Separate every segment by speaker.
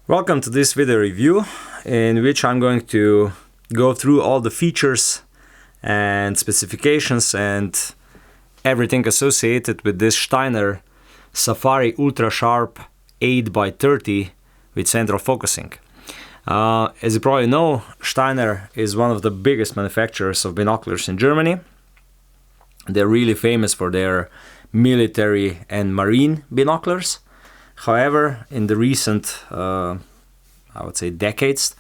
Speaker 1: Welcome to this video review in which I'm going to go through all the features and specifications and everything associated with this Steiner Safari Ultrasharp 8x30 with central focusing. As you probably know, Steiner is one of the biggest manufacturers of binoculars in Germany. They're really famous for their military and marine binoculars. However, in the recent, I would say decades,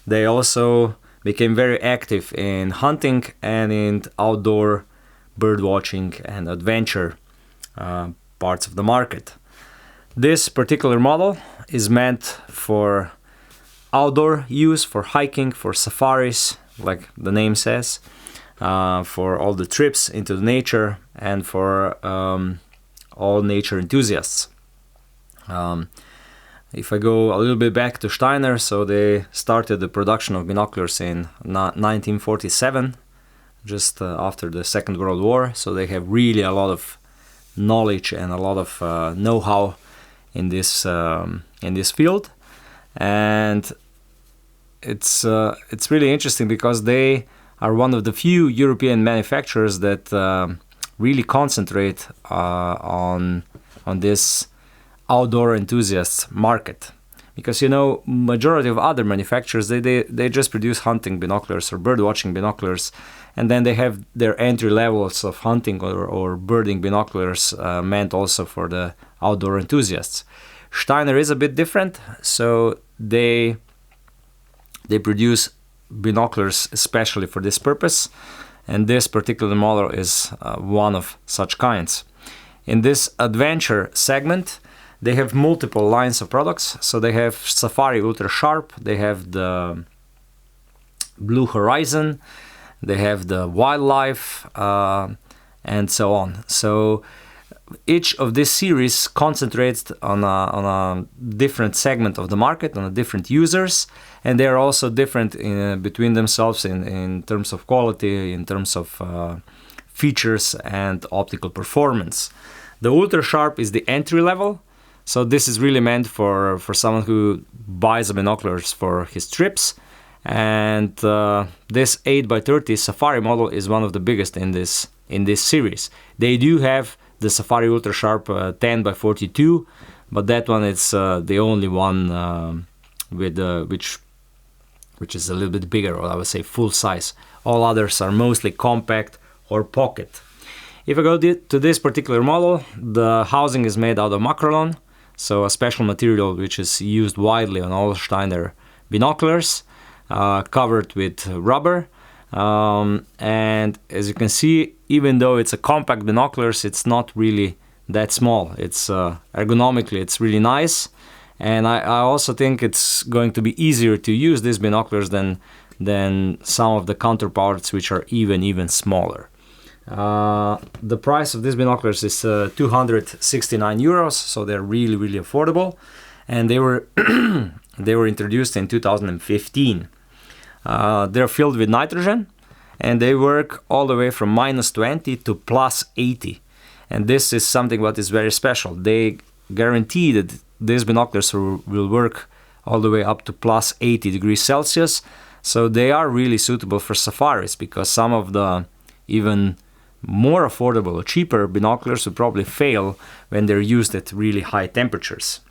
Speaker 1: they also became very active in hunting and in outdoor bird watching and adventure parts of the market. This particular model is meant for outdoor use, for hiking, for safaris, like the name says, for all the trips into the nature and for all nature enthusiasts. If I go a little bit back to Steiner, so they started the production of binoculars in 1947, just after the Second World War. So they have really a lot of knowledge and a lot of know-how in this field, and it's really interesting because they are one of the few European manufacturers that really concentrate on this outdoor enthusiasts market, because majority of other manufacturers they just produce hunting binoculars or bird watching binoculars, and then they have their entry levels of hunting or birding binoculars meant also for the outdoor enthusiasts. Steiner is a bit different, so they produce binoculars especially for this purpose, and this particular model is one of such kinds. In this adventure segment, they have multiple lines of products. So they have Safari Ultrasharp, they have the Blue Horizon, they have the Wildlife, and so on. So each of this series concentrates on a different segment of the market, on a different users, and they are also different between themselves in terms of quality, in terms of features and optical performance. The Ultrasharp is the entry level. So this is really meant for someone who buys the binoculars for his trips, and this 8x30 Safari model is one of the biggest in this series. They do have the Safari Ultrasharp 10x42, but that one is the only one with which is a little bit bigger, or I would say full size. All others are mostly compact or pocket. If I go to this particular model, the housing is made out of macrolon, so a special material which is used widely on all Steiner binoculars, covered with rubber. And as you can see, even though it's a compact binoculars, it's not really that small. It's ergonomically, it's really nice. And I also think it's going to be easier to use these binoculars than some of the counterparts which are even smaller. The price of these binoculars is 269 euros, so they're really affordable, and they were they were introduced in 2015. They're filled with nitrogen, and they work all the way from -20 to +80, and this is something what is very special. They guarantee that these binoculars will work all the way up to +80 degrees Celsius, so they are really suitable for safaris, because some of the even more affordable or cheaper binoculars would probably fail when they're used at really high temperatures.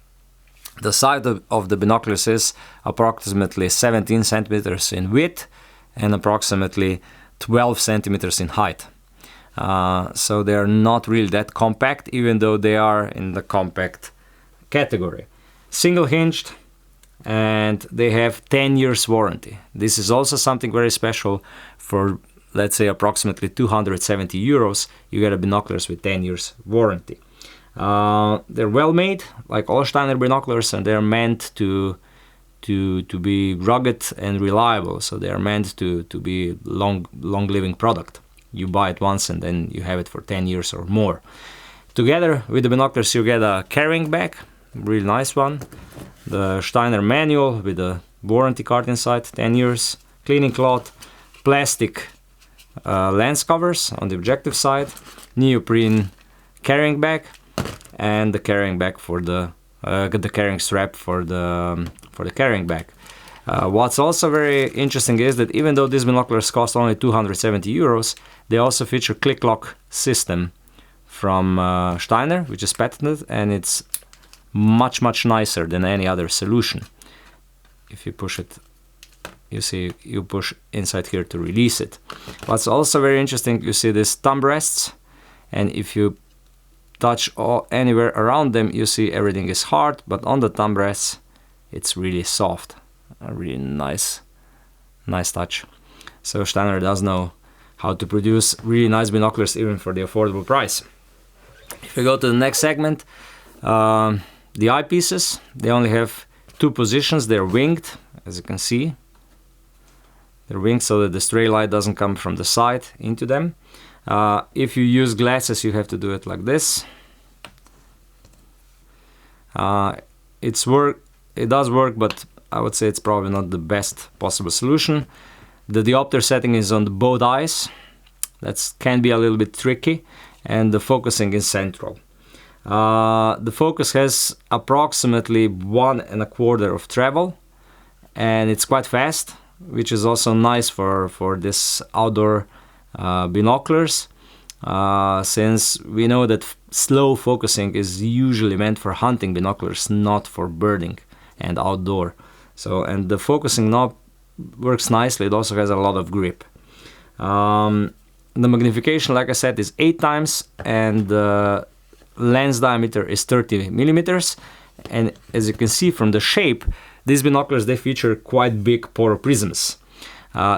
Speaker 1: The size of the binoculars is approximately 17 centimeters in width and approximately 12 centimeters in height. So they are not really that compact, even though they are in the compact category. Single hinged, and they have 10 years warranty. This is also something very special. For, let's say, approximately 270 euros, you get a binoculars with 10 years warranty. They're well made, like all Steiner binoculars, and they're meant to be rugged and reliable. So they are meant to be long living product. You buy it once and then you have it for 10 years or more. Together with the binoculars, you get a carrying bag, really nice one. The Steiner manual with a warranty card inside, 10 years. Cleaning cloth, plastic lens covers on the objective side, neoprene carrying bag, and the carrying bag for the the carrying strap for the carrying bag. What's also very interesting is that even though these binoculars cost only 270 euros, they also feature click lock system from Steiner, which is patented, and it's much nicer than any other solution. If you push it, you see you push inside here to release it. What's also very interesting, you see these thumb rests, and if you touch anywhere around them, you see everything is hard, but on the thumb rests it's really soft. A really nice touch. So Steiner does know how to produce really nice binoculars even for the affordable price. If we go to the next segment, the eyepieces, they only have two positions. They're winged, as you can see. They're winged so that the stray light doesn't come from the side into them. If you use glasses, you have to do it like this. It does work, but I would say it's probably not the best possible solution. The diopter setting is on both eyes. That can be a little bit tricky, and the focusing is central. The focus has approximately 1.25 of travel, and it's quite fast, which is also nice for this outdoor binoculars, since we know that slow focusing is usually meant for hunting binoculars, not for birding and outdoor. So, and the focusing knob works nicely. It also has a lot of grip. The magnification, like I said, is 8 times, and the lens diameter is 30 millimeters. And as you can see from the shape, these binoculars, they feature quite big poro prisms.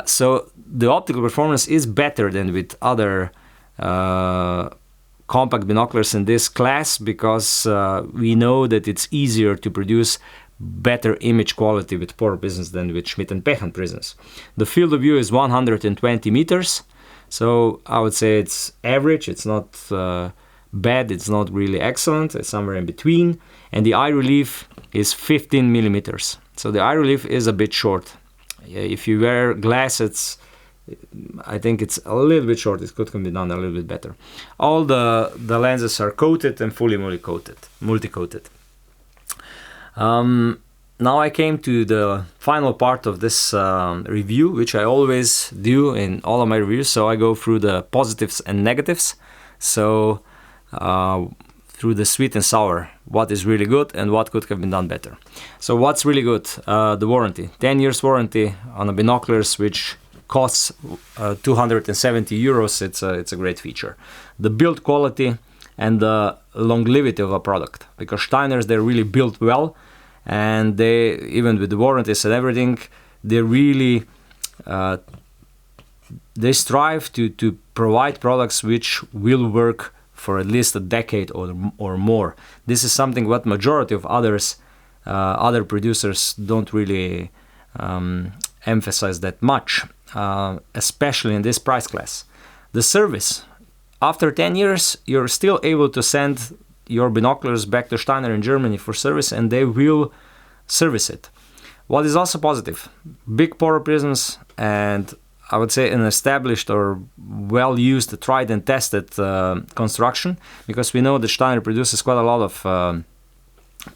Speaker 1: So the optical performance is better than with other compact binoculars in this class, because we know that it's easier to produce better image quality with poro prisms than with Schmidt and Pechand prisms. The field of view is 120 meters, so I would say it's average. It's not bad, it's not really excellent, it's somewhere in between. And the eye relief is 15 millimeters, so the eye relief is a bit short. If you wear glasses, I think it's a little bit short. It could be done a little bit better. All the lenses are coated and fully multi-coated. Now I came to the final part of this review, which I always do in all of my reviews. So I go through the positives and negatives. So through the sweet and sour, what is really good and what could have been done better. So what's really good? The warranty, 10 years warranty on the binoculars, which costs 270 euros. It's a great feature. The build quality and the longevity of a product, because Steiners, they're really built well, and they, even with the warranties and everything, they really they strive to provide products which will work for at least a decade or more. This is something what majority of other producers don't really emphasize that much, especially in this price class. The service. After 10 years, you're still able to send your binoculars back to Steiner in Germany for service, and they will service it. What is also positive, big poro prisms, and I would say an established or well-used, tried and tested construction, because we know that Steiner produces quite a lot of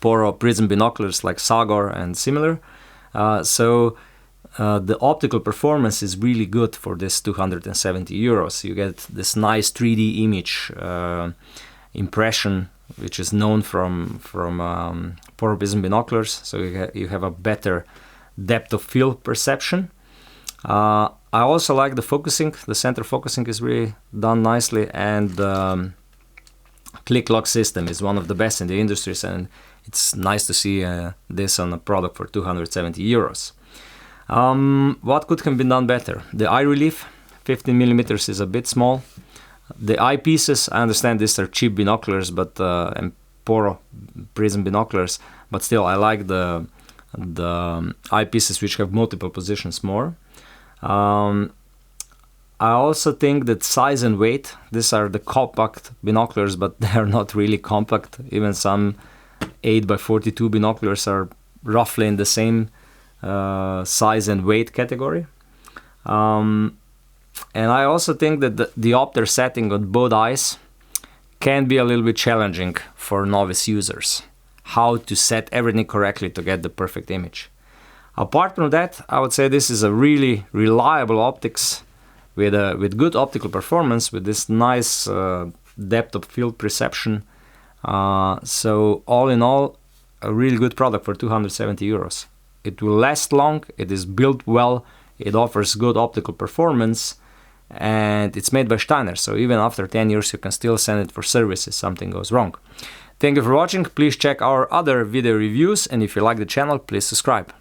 Speaker 1: poro prism binoculars like Sagor and similar. So the optical performance is really good for this 270 euros. You get this nice 3D image impression, which is known from poro prism binoculars. So you have a better depth of field perception. I also like the focusing. The center focusing is really done nicely, and the click lock system is one of the best in the industries, and it's nice to see this on a product for 270 euros. What could have been done better? The eye relief, 15 millimeters is a bit small. The eyepieces, I understand these are cheap binoculars, but and poro prism binoculars, but still I like the eyepieces which have multiple positions more. I also think that size and weight, these are the compact binoculars, but they are not really compact. Even some 8x42 binoculars are roughly in the same size and weight category. And I also think that the diopter setting on both eyes can be a little bit challenging for novice users. how to set everything correctly to get the perfect image. Apart from that, I would say this is a really reliable optics with good optical performance, with this nice depth of field perception. So all in all, a really good product for 270 euros. It will last long, it is built well, it offers good optical performance, and it's made by Steiner, so even after 10 years you can still send it for service if something goes wrong. Thank you for watching. Please check our other video reviews, and if you like the channel, please subscribe.